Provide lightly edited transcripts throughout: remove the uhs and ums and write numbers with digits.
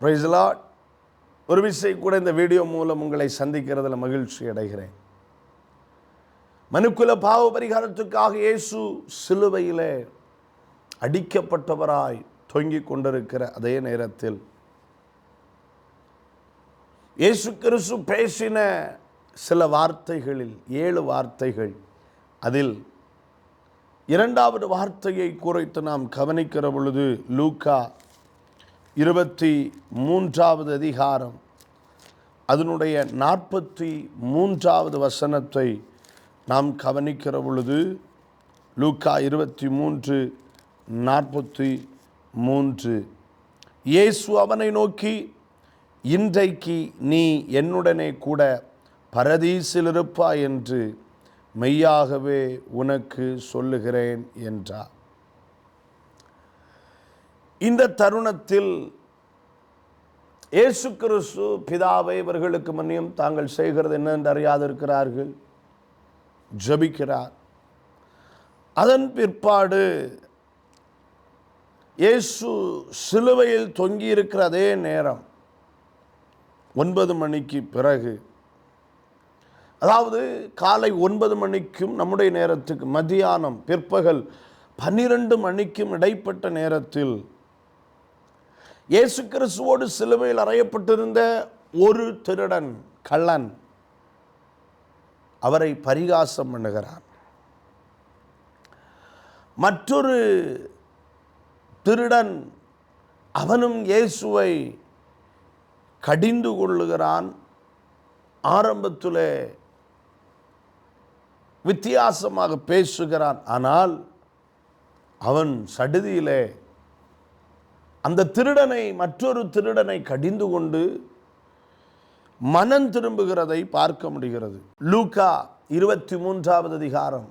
Praise the Lord. ஒரு விஷயம் கூட இந்த வீடியோ மூலம் உங்களை சந்திக்கிறதுல மகிழ்ச்சி அடைகிறேன். மனுக்குல பாவ பரிகாரத்துக்காக இயேசு சிலுவையிலே அடிக்கப்பட்டவராய் தொங்கிக் கொண்டிருக்கிற அதே நேரத்தில் இயேசு கிறிஸ்து பேசின சில வார்த்தைகளில் 7 வார்த்தைகள், அதில் 2வது வார்த்தையை குறித்து நாம் கவனிக்கிற பொழுது லூக்கா 23வது அதிகாரம் அதனுடைய 43வது வசனத்தை நாம் கவனிக்கிற பொழுது லூக்கா 23:43 இயேசு அவனை நோக்கி, இன்றைக்கு நீ என்னுடனே கூட பரதீசில் இருப்பாய் என்று மெய்யாகவே உனக்கு சொல்லுகிறேன் என்றார். இந்த தருணத்தில் இயேசு கிறிஸ்து பிதாவை இவர்களுக்கு முன்னியும் தாங்கள் செய்கிறது என்னென்று அறியாதிருக்கிறார்கள், ஜெபிக்கிறார். அதன் பிற்பாடு இயேசு சிலுவையில் தொங்கியிருக்கிற அதே நேரம் 9 மணிக்கு பிறகு, அதாவது காலை 9 மணிக்கும் நம்முடைய நேரத்துக்கு மதியானம் பிற்பகல் 12 மணிக்கும் இடைப்பட்ட நேரத்தில் இயேசு கிறிஸ்துவோடு சிலுவையில் அறையப்பட்டிருந்த ஒரு திருடன், கள்ளன், அவரை பரிகாசம் பண்ணுகிறான். மற்றொரு திருடன் அவனும் இயேசுவை கடிந்து கொள்ளுகிறான். ஆரம்பத்தில் வித்தியாசமாக பேசுகிறான். ஆனால் அவன் சடுதியிலே அந்த திருடனை, மற்றொரு திருடனை கடிந்து கொண்டு மனம் திரும்புகிறதை பார்க்க முடிகிறது. லூக்கா 23வது அதிகாரம்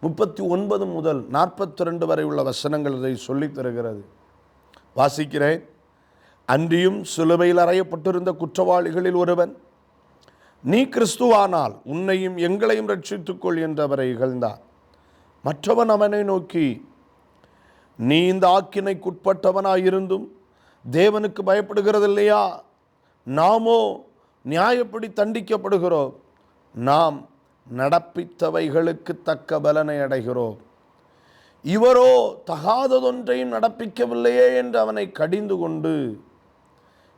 39 முதல் 42 வரை உள்ள வசனங்கள் அதை சொல்லித் தருகிறது. வாசிக்கிறேன். அன்றியும் சிலுவையில் அறையப்பட்டிருந்த குற்றவாளிகளில் ஒருவன், நீ கிறிஸ்துவானால் உன்னையும் எங்களையும் ரட்சித்துக்கொள் என்று அவரை இகழ்ந்தார். மற்றவன் அவனை நோக்கி, நீ இந்த ஆக்கினைக்குட்பட்டவனாயிருந்தும் தேவனுக்கு பயப்படுகிறதில்லையா? நாமோ நியாயப்படி தண்டிக்கப்படுகிறோம். நாம் நடப்பித்தவைகளுக்கு தக்க பலனை அடைகிறோம். இவரோ தகாததொன்றையும் நடப்பிக்கவில்லையே என்று அவனை கடிந்து கொண்டு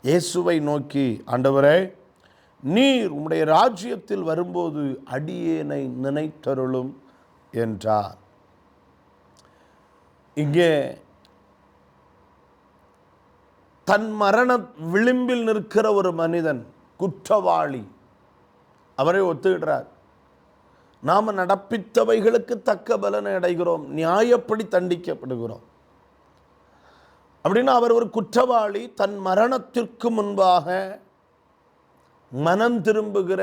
இயேசுவை நோக்கி, ஆண்டவரே, நீர் உம்முடைய ராஜ்யத்தில் வரும்போது அடியேனை நினைத்தருளும் என்றார். இங்கே தன் மரண விளிம்பில் நிற்கிற ஒரு மனிதன், குற்றவாளி, அவரை ஒத்துக்கிட்டார். நாம் நடப்பித்தவைகளுக்கு தக்க பலனை அடைகிறோம், நியாயப்படி தண்டிக்கப்படுகிறோம் அப்படின்னா அவர் ஒரு குற்றவாளி. தன் மரணத்திற்கு முன்பாக மனம் திரும்புகிற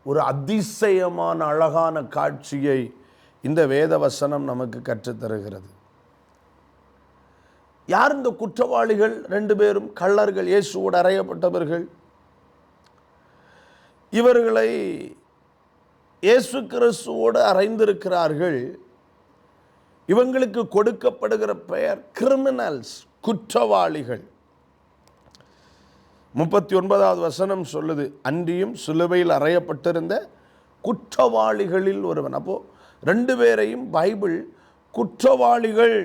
ஒரு அதிசயமான அழகான காட்சியை இந்த வேத வசனம் நமக்கு கற்றுத்தருகிறது. யார் இந்த குற்றவாளிகள்? 2 பேரும் கள்ளர்கள், இயேசுவோடு அறையப்பட்டவர்கள். இவர்களை இயேசு கிறிஸ்துவோடு அறைந்திருக்கிறார்கள். இவங்களுக்கு கொடுக்கப்படுகிற பெயர் கிரிமினல்ஸ், குற்றவாளிகள். 39வது வசனம் சொல்லுது, அன்றியும் சிலுவையில் அறையப்பட்டிருந்த குற்றவாளிகளில் ஒருவன். அப்போ 2 பேரையும் பைபிள் குற்றவாளிகள்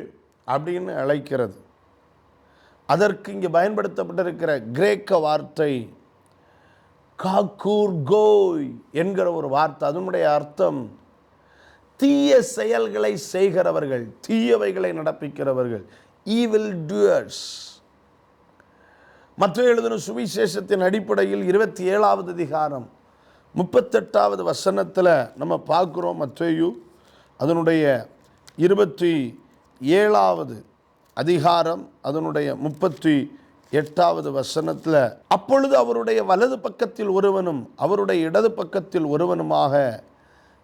அப்படின்னு அழைக்கிறது. அதற்கு இங்கே பயன்படுத்தப்பட்டிருக்கிற கிரேக்க வார்த்தை காக்கூர்கோய் என்கிற ஒரு வார்த்தை. அதனுடைய அர்த்தம் தீய செயல்களை செய்கிறவர்கள், தீயவைகளை நடப்பிக்கிறவர்கள், ஈவில் டூயர்ஸ். மற்ற எழுதின சுவிசேஷத்தின் அடிப்படையில் 27வது அதிகாரம் 38வது வசனத்தில் நம்ம பார்க்குறோம். மத்தேயு அதனுடைய 27வது அதிகாரம் அதனுடைய 38வது வசனத்தில், அப்பொழுது அவருடைய வலது பக்கத்தில் ஒருவனும் அவருடைய இடது பக்கத்தில் ஒருவனுமாக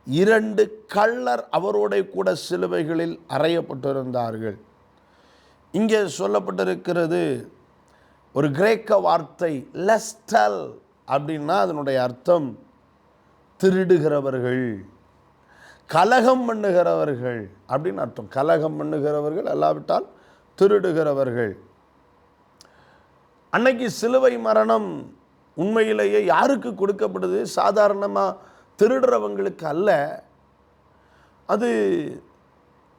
2 கள்ளர் அவரோட கூட சிலுவைகளில் அறையப்பட்டிருந்தார்கள். இங்கே சொல்லப்பட்டிருக்கிறது ஒரு கிரேக்க வார்த்தை லெஸ்டல் அப்படின்னா அதனுடைய அர்த்தம் திருடுகிறவர்கள், கலகம் பண்ணுகிறவர்கள் அப்படின்னு அர்த்தம். கலகம் பண்ணுகிறவர்கள், அல்லாவிட்டால் திருடுகிறவர்கள். அன்னைக்கு சிலுவை மரணம் உண்மையிலேயே யாருக்கு கொடுக்கப்படுது? சாதாரணமாக திருடுறவங்களுக்கு அல்ல. அது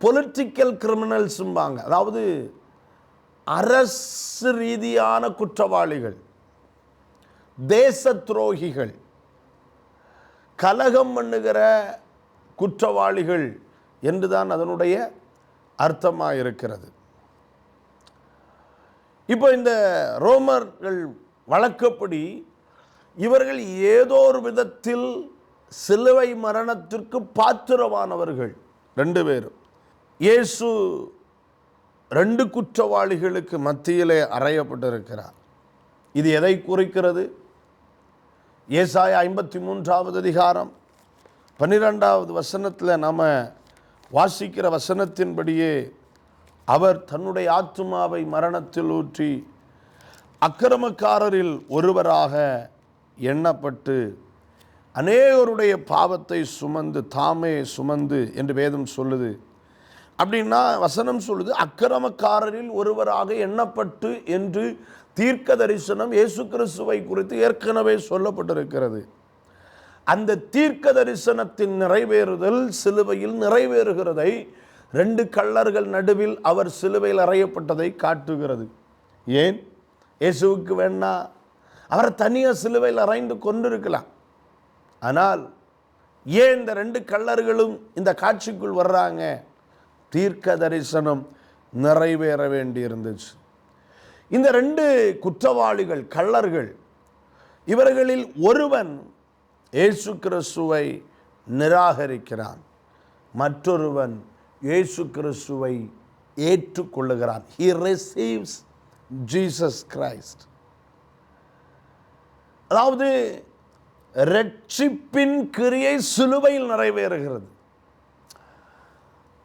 பொலிட்டிக்கல் கிரிமினல்ஸும்பாங்க. அதாவது அரசு ரீதியான குற்றவாளிகள், தேச துரோகிகள், கலகம் பண்ணுகிற குற்றவாளிகள் என்றுதான் அதனுடைய அர்த்தமாக இருக்கிறது. இப்போ இந்த ரோமர்கள் வழக்கப்படி இவர்கள் ஏதோ ஒரு விதத்தில் சிலுவை மரணத்திற்கு பாத்திரமானவர்கள். 2 பேரும். இயேசு 2 குற்றவாளிகளுக்கு மத்தியிலே அறையப்பட்டிருக்கிறார். இது எதை குறிக்கிறது? ஏசாயா 53வது அதிகாரம் 12வது வசனத்தில் நாம் வாசிக்கிற வசனத்தின்படியே அவர் தன்னுடைய ஆத்துமாவை மரணத்தில் ஊற்றி அக்கிரமக்காரரில் ஒருவராக எண்ணப்பட்டு அநேகருடைய பாவத்தை சுமந்து தாமே சுமந்து என்று வேதம் சொல்லுது. அப்படின்னா வசனம் சொல்லுது அக்கிரமக்காரரில் ஒருவராக எண்ணப்பட்டு என்று தீர்க்க தரிசனம் இயேசு கிறிஸ்துவை குறித்து ஏற்கனவே சொல்லப்பட்டிருக்கிறது. அந்த தீர்க்க தரிசனத்தின் நிறைவேறுதல் சிலுவையில் நிறைவேறுகிறதை 2 கள்ளர்கள் நடுவில் அவர் சிலுவையில் அறையப்பட்டதை காட்டுகிறது. ஏன்? இயேசுவுக்கு வேணா அவரை தனியாக சிலுவையில் அறைந்து கொண்டிருக்கலாம். ஆனால் ஏன் இந்த 2 கள்ளர்களும் இந்த காட்சிக்குள் வர்றாங்க? தீர்க்க தரிசனம் நிறைவேற வேண்டி இருந்துச்சு. இந்த 2 குற்றவாளிகள், கள்ளர்கள், இவர்களில் ஒருவன் இயேசு கிறிஸ்துவை நிராகரிக்கிறான், மற்றொருவன் இயேசு கிறிஸ்துவை ஏற்றுக்கொள்ளுகிறான். He receives Jesus Christ. அதாவது இரட்சிப்பின் கிரியை சிலுவையில் நிறைவேறுகிறது.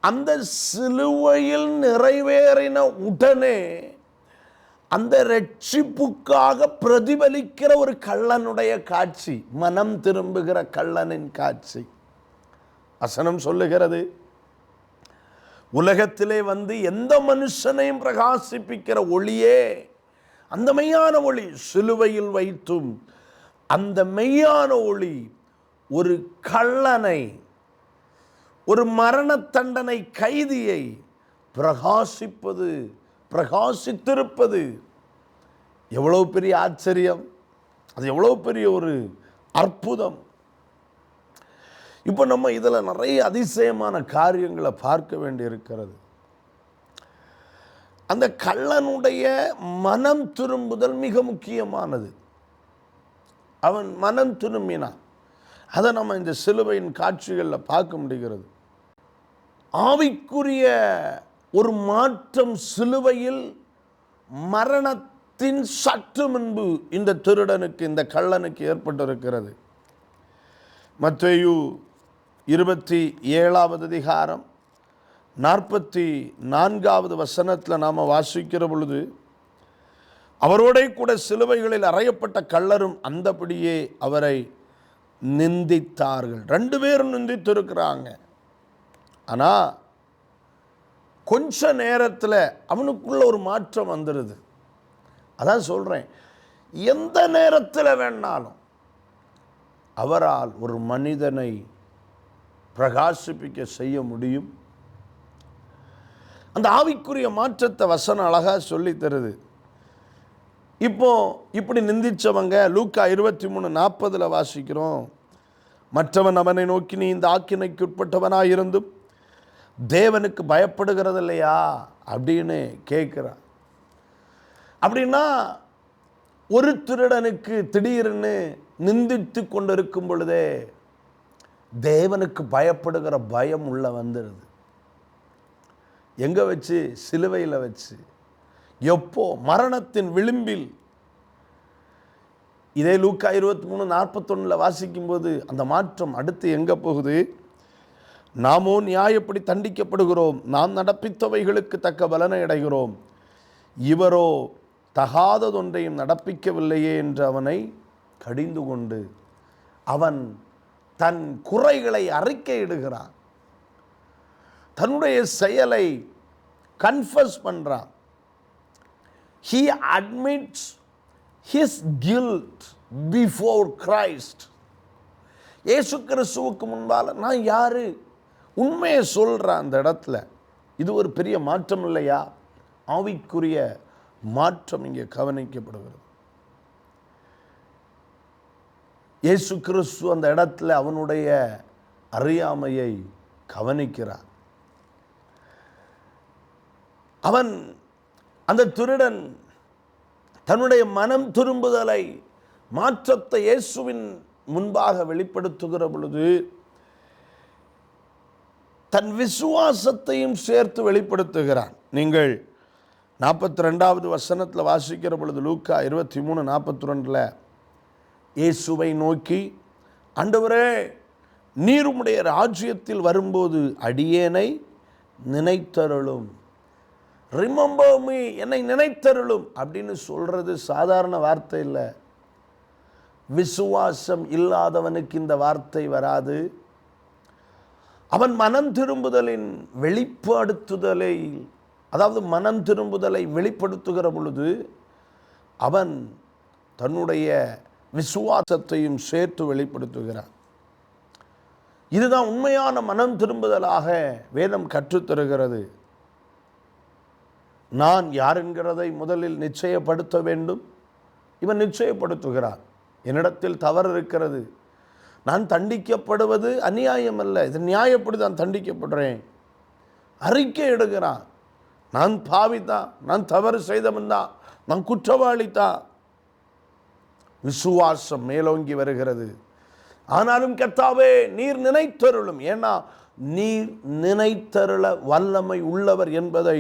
அந்த சிலுவையில் நிறைவேறின உடனே அந்த இரட்சிப்புக்காக பிரதிபலிக்கிற ஒரு கள்ளனுடைய காட்சி, மனம் திரும்புகிற கள்ளனின் காட்சி. வசனம் சொல்லுகிறது, உலகத்திலே வந்து எந்த மனுஷனையும் பிரகாசிப்பிக்கிற ஒளியே, அந்த மெய்யான ஒளி சிலுவையில் வைத்தும் அந்த மெய்யான ஒளி ஒரு கள்ளனை, ஒரு மரண தண்டனை கைதியை பிரகாசித்திருப்பது எவ்வளவு பெரிய ஆச்சரியம்! அது எவ்வளவு பெரிய ஒரு அற்புதம்! இப்போ நம்ம இதில் நிறைய அதிசயமான காரியங்களை பார்க்க வேண்டி இருக்கிறது. அந்த கள்ளனுடைய மனம் திரும்புதல் மிக முக்கியமானது. அவன் மனம் திரும்பினான். அதை நம்ம இந்த சிலுவையின் காட்சிகளில் பார்க்க முடிகிறது. ஆவிக்குரிய ஒரு மாற்றம் சிலுவையில் மரணத்தின் சற்று முன்பு இந்த திருடனுக்கு, இந்த கள்ளனுக்கு ஏற்பட்டிருக்கிறது. மத்தேயு 27வது அதிகாரம் 44வது வசனத்தில் நாம் வாசிக்கிற பொழுது, அவரோட கூட சிலுவைகளில் அறையப்பட்ட கள்ளரும் அந்தபடியே அவரை நிந்தித்தார்கள். 2 பேரும் நிந்தித்திருக்கிறாங்க. ஆனால் கொஞ்ச நேரத்தில் அவனுக்குள்ள ஒரு மாற்றம் வந்துடுது. அதான் சொல்கிறேன், எந்த நேரத்தில் வேணாலும் அவரால் ஒரு மனிதனை பிரகாசிப்பிக்க செய்ய முடியும். அந்த ஆவிக்குரிய மாற்றத்தை வசனம் அழகாக சொல்லி தருது. இப்போ இப்படி நிந்திச்சவங்க லூக்கா 23:40 வாசிக்கிறோம். மற்றவன் அவனை நோக்கி, நீ இந்த ஆக்கினைக்கு உட்பட்டவனாக இருந்தும் தேவனுக்கு பயப்படுகிறது இல்லையா அப்படின்னு கேட்குறான். அப்படின்னா ஒரு திருடனுக்கு திடீர்னு நிந்தித்து கொண்டிருக்கும் பொழுதே தேவனுக்கு பயப்படுகிற பயம் உள்ள வந்துடுது. எங்கே வச்சு? சிலுவையில் வச்சு. எப்போ? மரணத்தின் விளிம்பில். இதே லூக்கா 23:41 வாசிக்கும்போது அந்த மாற்றம் அடுத்து எங்கே போகுது? நாமோ நியாயப்படி தண்டிக்கப்படுகிறோம், நாம் நடப்பித்தவைகளுக்கு தக்க பலனை அடைகிறோம், இவரோ தகாததொன்றையும் நடப்பிக்கவில்லையே என்று அவனை கடிந்து கொண்டு அவன் தன் குறைகளை அறிக்கையிடுகிறான். தன்னுடைய செயலை கன்ஃபஸ் பண்ணுறான். He admits his guilt before Christ. இயேசு கிறிஸ்துவுக்கு முன்பால நான் யாரு, உண்மையை சொல்கிறேன் அந்த இடத்துல. இது ஒரு பெரிய மாற்றம் இல்லையா? ஆவிக்குரிய மாற்றம் இங்கே கவனிக்கப்படுகிறது. இயேசு கிறிஸ்து அந்த இடத்துல அவனுடைய அறியாமையை கவனிக்கிறார். அவன் அந்த திருடன் தன்னுடைய மனம் திரும்புதலை, மாற்றத்தை இயேசுவின் முன்பாக வெளிப்படுத்துகிற பொழுது தன் விசுவாசத்தையும் சேர்த்து வெளிப்படுத்துகிறான். நீங்கள் 42வது வசனத்தில் வாசிக்கிற பொழுது, லூக்கா 23:42 இயேசுவை நோக்கி, ஆண்டவரே, நீர் உம்முடைய ராஜ்யத்தில் வரும்போது அடியேனை நினைத்தருளும். ரிமெம்பர் மீ, என்னை நினைத்தருளும் அப்படின்னு சொல்றது சாதாரண வார்த்தை இல்லை. விசுவாசம் இல்லாதவனுக்கு இந்த வார்த்தை வராது. அவன் மனம் திரும்புதலின் வெளிப்படுத்துதலை, அதாவது மனம் திரும்புதலை வெளிப்படுத்துகிற பொழுது அவன் தன்னுடைய விசுவாசத்தையும் சேர்த்து வெளிப்படுத்துகிறான். இதுதான் உண்மையான மனம் திரும்புதலாக வேதம் கற்றுத்தருகிறது. நான் யார் என்கிறதை முதலில் நிச்சயப்படுத்த வேண்டும். இவன் நிச்சயப்படுத்துகிறான். என்னிடத்தில் தவறு இருக்கிறது, நான் தண்டிக்கப்படுவது அநியாயம் அல்ல, இது நியாயப்படி தான் தண்டிக்கப்படுறேன். அறிக்கை எடுக்கிறான். நான் பாவிதான், நான் தவறு செய்தவன் தான், நான் குற்றவாளி தான். விசுவாசம் மேலோங்கி வருகிறது. ஆனாலும் கர்த்தாவே நீர் நினைத்தருளும், ஏன்னா நீர் நினைத்தருள வல்லமை உள்ளவர் என்பதை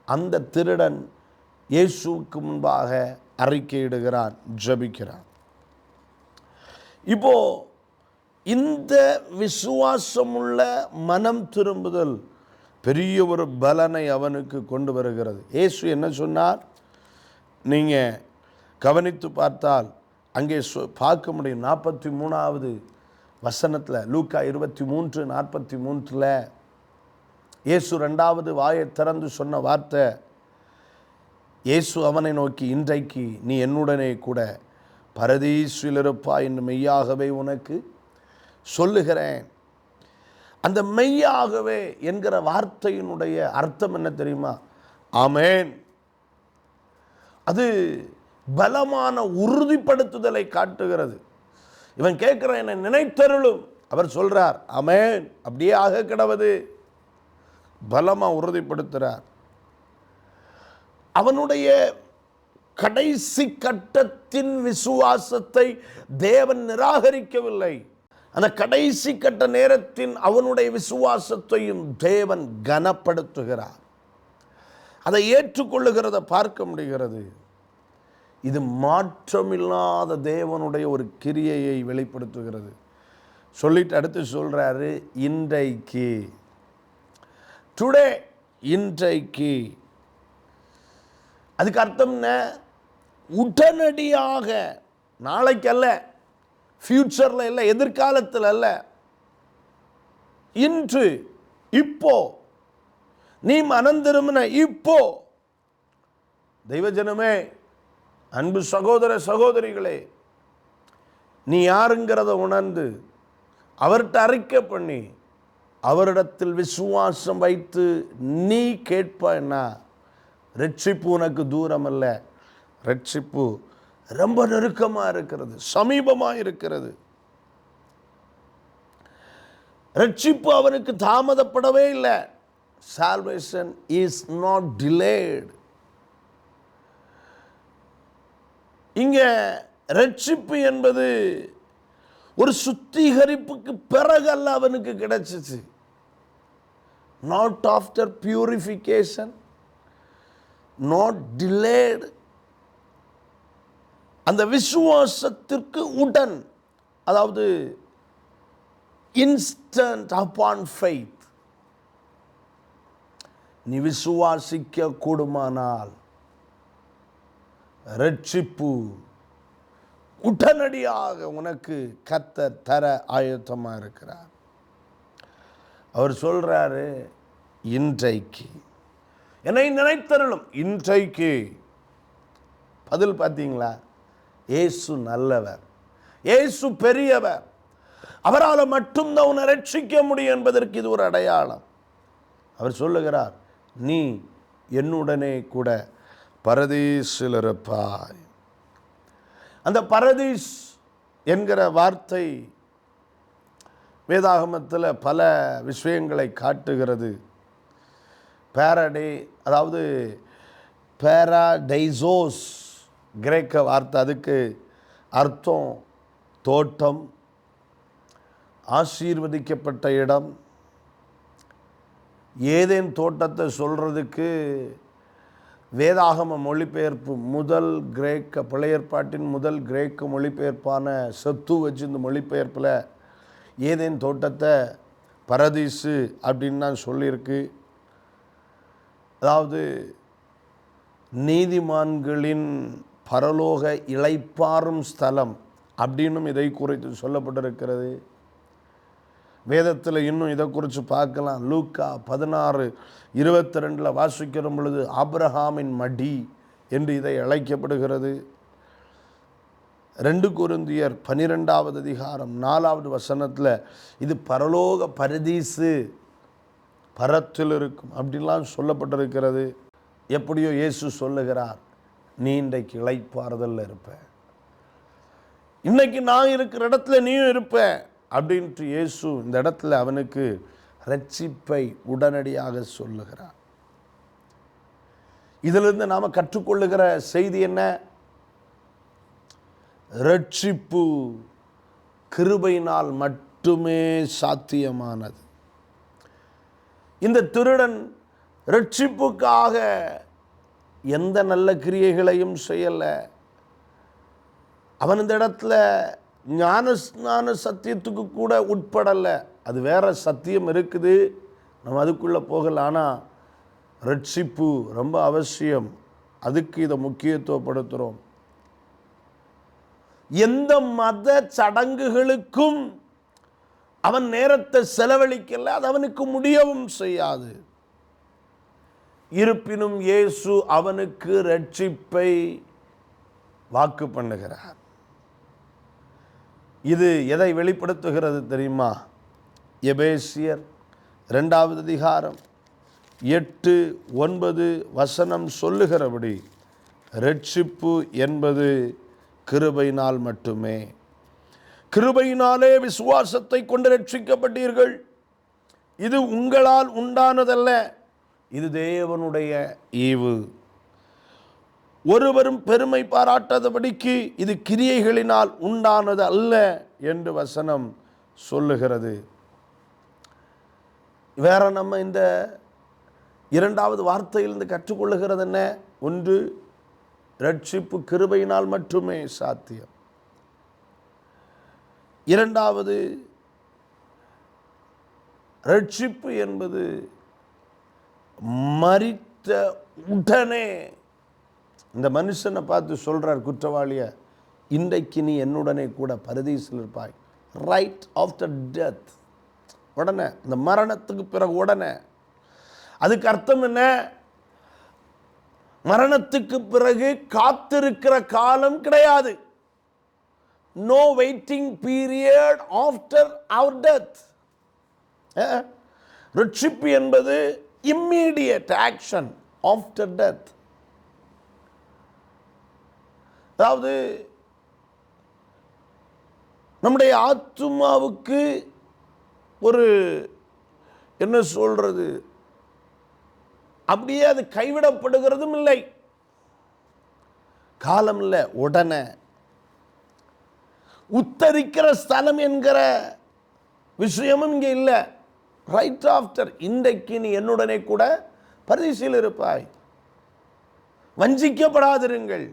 அந்த திருடன் இயேசுவுக்கு முன்பாக அறிக்கையிடுகிறான், ஜெபிக்கிறான். இப்போ இந்த விசுவாசமுள்ள மனம் திரும்புதல் பெரிய ஒரு பலனை அவனுக்கு கொண்டு வருகிறது. இயேசு என்ன சொன்னார்? நீங்கள் கவனித்து பார்த்தால் அங்கே பார்க்க முடியும். 43வது வசனத்தில், லூக்கா 23:43 இயேசு 2வது வாயை திறந்து சொன்ன வார்த்தை, இயேசு அவனை நோக்கி, இன்றைக்கு நீ என்னுடனே கூட பரதீசில் இருப்பாய் என்று மெய்யாகவே உனக்கு சொல்லுகிறேன். அந்த மெய்யாகவே என்கிற வார்த்தையினுடைய அர்த்தம் என்ன தெரியுமா? ஆமேன். அது பலமான உறுதிப்படுத்துதலை காட்டுகிறது. இவன் கேட்கிறான், என்னை நினைத்தருளும். அவர் சொல்றார், ஆமேன், அப்படியே ஆக கிடவது. பலமா உறுதிப்படுத்துறார். அவனுடைய கடைசி கட்டத்தின் விசுவாசத்தை தேவன் நிராகரிக்கவில்லை. அந்த கடைசி கட்ட நேரத்தின் அவனுடைய விசுவாசத்தையும் தேவன் கனப்படுத்துகிறார். அதை ஏற்றுக்கொள்ளுகிறத பார்க்க முடிகிறது. இது மாற்றமில்லாத தேவனுடைய ஒரு கிரியையை வெளிப்படுத்துகிறது. சொல்லிட்டு அடுத்து சொல்றாரு, இன்றைக்கு, டுடே, இன்றைக்கு. அதுக்கு அர்த்தம் என்ன? உடனடியாக, நாளைக்கு அல்ல, ஃபியூச்சரில் இல்லை, எதிர்காலத்தில் அல்ல, இன்று, இப்போ. நீ மனம் திரும்பின இப்போ. தெய்வஜனமே, அன்பு சகோதர சகோதரிகளே, நீ யாருங்கிறத உணர்ந்து அவர்கிட்ட அறிக்கை பண்ணி அவரிடத்தில் விசுவாசம் வைத்து நீ கேட்பாய்னா, ரட்சிப்பு உனக்கு தூரம் அல்ல, ரட்சிப்பு ரொம்ப நெருக்கமாக இருக்கிறது, சமீபமாக இருக்கிறது. ரட்சிப்பு அவனுக்கு தாமதப்படவே இல்லை. Salvation is not delayed. இங்க ரட்சிப்பு என்பது ஒரு சுத்திகரிப்புக்கு பிறகு அல்ல அவனுக்கு கிடைச்சிச்சு. Not after purification, not delayed. அந்த விசுவாசத்திற்கு உடன், அதாவது instant upon faith. நீ விசுவாசிக்க கூடுமானால் ரட்சிப்பு உடனடியாக உனக்கு கர்த்தர் தர ஆயத்தமாக இருக்கிறார். அவர் சொல்றாரு, இன்றைக்கு என்னை நினைத்தருளும். இன்றைக்கு பதில் பார்த்தீங்களா? இயேசு நல்லவர், இயேசு பெரியவர், அவரால் மட்டும்தான் உன்னை ரட்சிக்க முடியும் என்பதற்கு இது ஒரு அடையாளம். அவர் சொல்லுகிறார், நீ என்னுடனே கூட பரதீசில் இருப்பாய். அந்த பரதீஸ் என்கிற வார்த்தை வேதாகமத்தில் பல விஷயங்களை காட்டுகிறது. பேரடே, அதாவது பேராடைசோஸ் கிரேக்க வார்த்தை, அதுக்கு அர்த்தம் தோட்டம், ஆசீர்வதிக்கப்பட்ட இடம். ஏதேன் தோட்டத்தை சொல்கிறதுக்கு வேதாகம மொழிபெயர்ப்பு முதல் கிரேக்க பழையற்பாட்டின் முதல் கிரேக்க மொழிபெயர்ப்பான சத்து வச்சு இந்த மொழிபெயர்ப்பில் ஏதேன் தோட்டத்தை பரதீசு அப்படின்னு தான் சொல்லியிருக்கு. அதாவது நீதிமான்களின் பரலோக இளைப்பாறும் ஸ்தலம் அப்படின்னும் இதை குறித்து சொல்லப்பட்டிருக்கிறது. வேதத்தில் இன்னும் இதை குறித்து பார்க்கலாம். லூக்கா 16:22 வாசிக்கிற பொழுது ஆபிரகாமின் மடி என்று இதை அழைக்கப்படுகிறது. 2 கொரிந்தியர் 12வது அதிகாரம் 4வது வசனத்தில் இது பரலோக பரதீசு, பரத்தில் இருக்கும் அப்படின்லாம் சொல்லப்பட்டிருக்கிறது. எப்படியோ இயேசு சொல்லுகிறார், நீ இன்றைக்கு இளைப்பாறுதலில் இருப்ப, இன்னைக்கு நான் இருக்கிற இடத்துல நீயும் இருப்ப அப்படின்ட்டு இயேசு இந்த இடத்துல அவனுக்கு ரட்சிப்பை உடனடியாக சொல்லுகிறார். இதிலிருந்து நாம் கற்றுக்கொள்ளுகிற செய்தி என்ன? ரட்சிப்பு கிருபையினால் மட்டுமே சாத்தியமானது. இந்த திருடன் ரட்சிப்புக்காக எந்த நல்ல கிரியைகளையும் செய்யலை. அவன் இந்த இடத்துல ஞான சத்தியத்துக்கு கூட உட்படலை. அது வேற சத்தியம் இருக்குது, நம்ம அதுக்குள்ளே போகல. ஆனால் ரட்சிப்பு ரொம்ப அவசியம், அதுக்கு இதை முக்கியத்துவப்படுத்துகிறோம். எந்த மத சடங்குகளுக்கும் அவன் நேரத்தை செலவழிக்கல, அது அவனுக்கு முடியவும் செய்யாது. இருப்பினும் இயேசு அவனுக்கு ரட்சிப்பை வாக்கு பண்ணுகிறார். இது எதை வெளிப்படுத்துகிறது தெரியுமா? எபேசியர் 2வது அதிகாரம் 8-9 வசனம் சொல்லுகிறபடி ரட்சிப்பு என்பது கிருபையினால் மட்டுமே. கிருபையினாலே விசுவாசத்தை கொண்டு ரட்சிக்கப்பட்டீர்கள். இது உங்களால் உண்டானதல்ல, இது தேவனுடைய ஈவு. ஒருவரும் பெருமை பாராட்டாதபடிக்கு இது கிரியைகளினால் உண்டானது அல்ல என்று வசனம் சொல்லுகிறது. வேற நம்ம இந்த 2வது வார்த்தையிலிருந்து கற்றுக்கொள்ளுகிறது என்ன? ஒன்று, ரட்சிப்பு கிருபையினால் மட்டுமே சாத்தியம். 2வது, ரட்சிப்பு என்பது மரித்த உடனே. இந்த மனுஷனை பார்த்து சொல்றார் குற்றவாளிய, இன்றைக்கு நீ என்னுடனே கூட பரதீசில் இருப்பாய். ரைட் ஆஃப்டர் டெத், உடனே, இந்த மரணத்துக்கு பிறகு உடனே. அதுக்கு அர்த்தம் என்ன? மரணத்துக்கு பிறகு காத்திருக்கிற காலம் கிடையாது. No waiting period after our death. ரட்சிப்பு என்பது இம்மீடியட் ஆக்ஷன் ஆஃப்டர் டெத். அதாவது நம்முடைய ஆத்துமாவுக்கு ஒரு என்ன சொல்றது, அப்படியே அது கைவிடப்படுகிறதும் இல்லை, காலம் இல்லை, உடனே. உத்தரிக்கிற ஸ்தலம் என்கிற விஷயமும் இங்கே இல்லை. ரைட் ஆஃப்டர், இன்றைக்கு நீ என்னுடனே கூட பரதீசில் இருப்பாய். வஞ்சிக்கப்படாதிருங்கள்.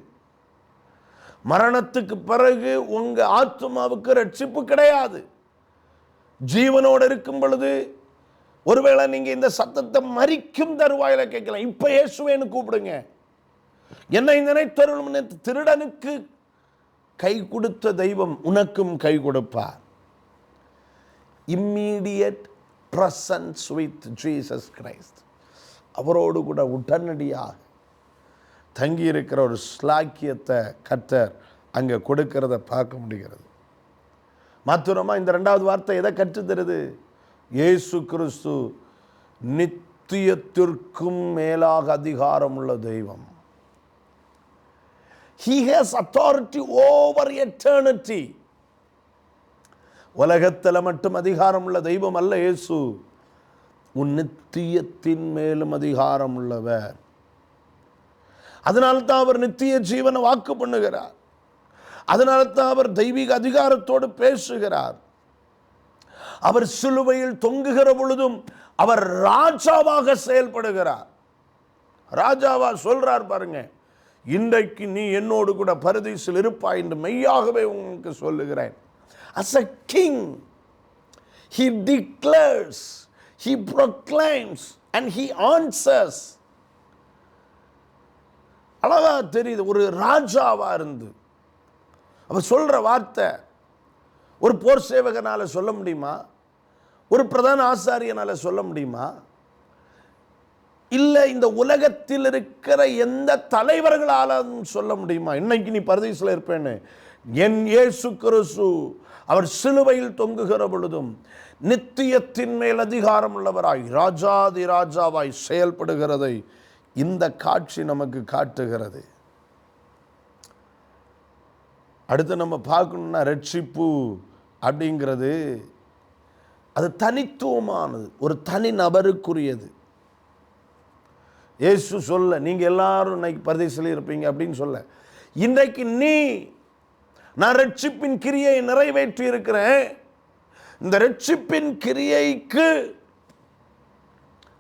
மரணத்துக்கு பிறகு உங்க ஆத்துமாவுக்கு ரட்சிப்பு கிடையாது. ஜீவனோடு இருக்கும் பொழுது ஒருவேளை நீங்க இந்த சத்தத்தை மரிக்கும் தருவாயில கேட்கலாம், இப்ப இயேசுவேன்னு கூப்பிடுங்க, என்னை நினைத்தருளும். திருடனுக்கு கை கொடுத்த தெய்வம் உனக்கும் கை கொடுப்பார். Immediate presence with Jesus Christ, அவரோடு கூட உடனடியாக தங்கியிருக்கிற ஒரு ஸ்லாக்கியத்தை கர்த்தர் அங்கே கொடுக்கிறத பார்க்க முடிகிறது. மாத்திரமா இந்த 2வது வார்த்தை எதை கற்றுத்தருது? இயேசு கிறிஸ்து நித்தியத்திற்கும் மேலாக அதிகாரம் உள்ள தெய்வம். He has authority over eternity. உலகத்தில் மட்டும் அதிகாரம் உள்ள தெய்வம் அல்ல இயேசு, உன் நித்தியத்தின் மேலும் அதிகாரம் உள்ளவர். அதனால்தான் அவர் நித்திய ஜீவனை வாக்கு பண்ணுகிறார். அதனால்தான் அவர் தெய்வீக அதிகாரத்தோடு பேசுகிறார். அவர் சிலுவையில் தொங்குகிற பொழுதும் அவர் ராஜாவாக செயல்படுகிறார். ராஜாவா சொல்றார் பாருங்க, இன்றைக்கு நீ என்னோடு கூட பரதீசில் இருப்பாய் என்று மெய்யாகவே உங்களுக்கு சொல்லுகிறேன். As a king, he declares, he proclaims and he answers. அழகா தெரியுது, ஒரு ராஜாவா இருந்து அவர் சொல்ற வார்த்தை ஒரு போர் சேவகனால சொல்ல முடியுமா? ஒரு பிரதான ஆசாரியனால சொல்ல முடியுமா? இல்லை இந்த உலகத்தில் இருக்கிற எந்த தலைவர்களாலும் சொல்ல முடியுமா? இன்னைக்கு நீ பரதீசில் இருப்பேன்னு என் இயேசு கிறிஸ்து அவர் சிலுவையில் தொங்குகிற பொழுதும் நித்தியத்தின் மேல் அதிகாரம் உள்ளவராய் ராஜாதி ராஜாவாய் செயல்படுகிறதை இந்த காட்சி நமக்கு காட்டுகிறது. அடுத்து நம்ம பார்க்கணும்னா ரட்சிப்பு அப்படிங்கிறது அது தனித்துவமானது, ஒரு தனி நபருக்குரியது. இயேசு சொல்ல நீங்க எல்லாரும் இன்னைக்கு பரதேசில் இருப்பீங்க அப்படின்னு சொல்ல, இன்றைக்கு நான் ரட்சிப்பின் கிரியை நிறைவேற்றி இருக்கிறேன். இந்த ரட்சிப்பின் கிரியைக்கு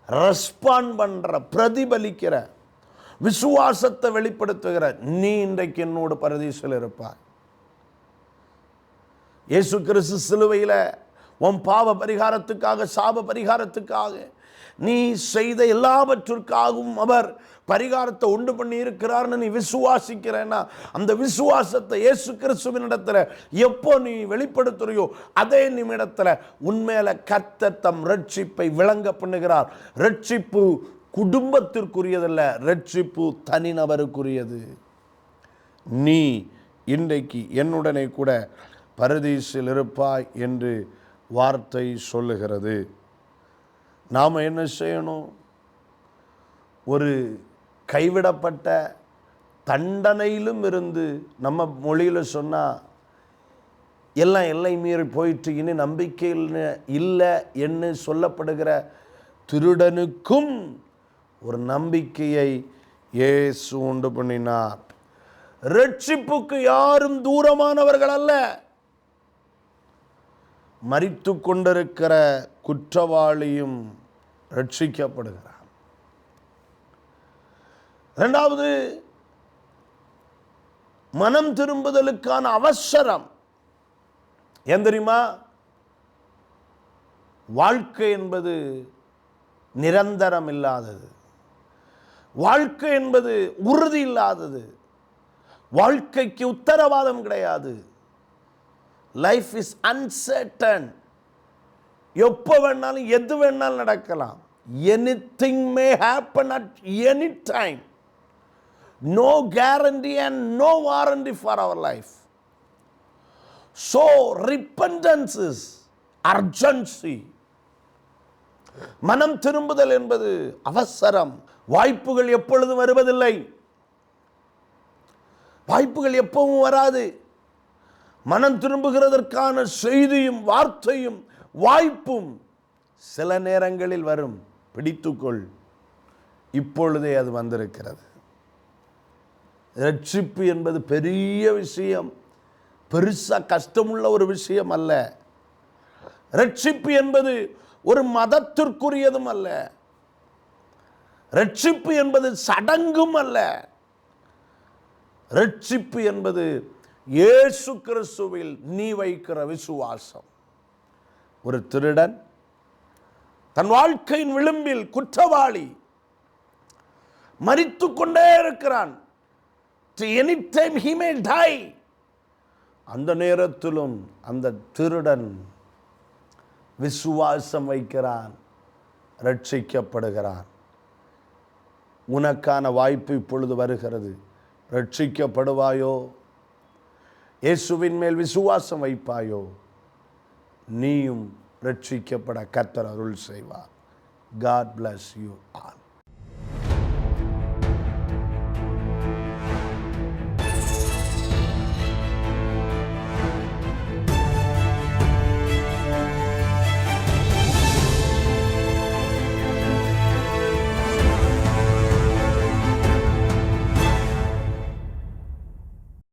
ரெஸ்பாண்ட் பண்ற, பிரதிபலிக்கிற, விசுவாசத்தை வெளிப்படுத்துகிற நீ இன்றைக்கு என்னோடு பரதீசில் இருப்பாய். இயேசு கிறிஸ்து சிலுவையில் உன் பாவ பரிகாரத்துக்காக, சாப பரிகாரத்துக்காக, நீ செய்த எல்லாவற்றிற்காகவும் அவர் பரிகாரத்தை உண்டு பண்ணி இருக்கிறார்னு நீ விசுவாசிக்கிறேன்னா, அந்த விசுவாசத்தை இயேசு கிறிஸ்துவின் இடத்துல எப்போ நீ வெளிப்படுத்துறியோ அதே நிமிடத்தில் உண்மையில கர்த்தர் தம் ரட்சிப்பை விளங்க பண்ணுகிறார். ரட்சிப்பு குடும்பத்திற்குரியதல்ல, ரட்சிப்பு தனிநபருக்குரியது. நீ இன்றைக்கு என்னுடனே கூட பரதீசில் இருப்பாய் என்று வார்த்தை சொல்லுகிறது. நாம் என்ன செய்யணும்? ஒரு கைவிடப்பட்ட தண்டனையிலும் இருந்து, நம்ம மொழியில் சொன்னால் எல்லாம் எல்லை மீறி போயிட்டு இனி நம்பிக்கை இல்லை என்று சொல்லப்படுகிற திருடனுக்கும் ஒரு நம்பிக்கையை இயேசு உண்டு பண்ணினார். ரட்சிப்புக்கு யாரும் தூரமானவர்கள் அல்ல. மரித்து கொண்டிருக்கிற குற்றவாளியும் ரட்சிக்கப்படுகிறார். 2வது, மனம் திரும்புதலுக்கான அவசரம் ஏன் தெரியுமா? வாழ்க்கை என்பது நிரந்தரம் இல்லாதது, வாழ்க்கை என்பது உறுதி இல்லாதது, வாழ்க்கைக்கு உத்தரவாதம் கிடையாது. Life is uncertain. எப்போ வேணாலும் எது வேணாலும் நடக்கலாம். Anything may happen at any time. No guarantee and no warranty for our life. So repentance is urgency. மனம் திரும்புதல் என்பது அவசரம். வாய்ப்புகள் எப்பொழுதும் வருவதில்லை, வாய்ப்புகள் எப்பவும் வராது. மனம் திரும்புகிறதற்கான செய்தியும் வார்த்தையும் வாய்ப்பும் சில நேரங்களில் வரும். பிடித்துக்கொள், இப்பொழுதே அது வந்திருக்கிறது. ரட்சிப்பு என்பது பெரிய விஷயம், பெருசா கஷ்டமுள்ள ஒரு விஷயம் அல்ல. ரட்சிப்பு என்பது ஒரு மதத்திற்குரியதும் அல்ல. ரட்சிப்பு என்பது சடங்கும் அல்ல. ரட்சிப்பு என்பது இயேசு கிறிஸ்துவில் நீ வைக்கிற விசுவாசம். ஒரு திருடன் தன் வாழ்க்கையின் விளிம்பில் குற்றவாளி மரித்து கொண்டே இருக்கிறான். Any time he may die. அந்த நேரத்திலும் அந்த திருடன் விசுவாசம் வைக்கிறான், ரட்சிக்கப்படுகிறான். உனக்கான வாய்ப்பு இப்பொழுது வருகிறது. ரட்சிக்கப்படுவாயோ? இயேசுவின் மேல் விசுவாசம் வைப்பாயோ, நீயும் ரட்சிக்கப்பட கர்த்தர் அருள் செய்வார். God bless you all.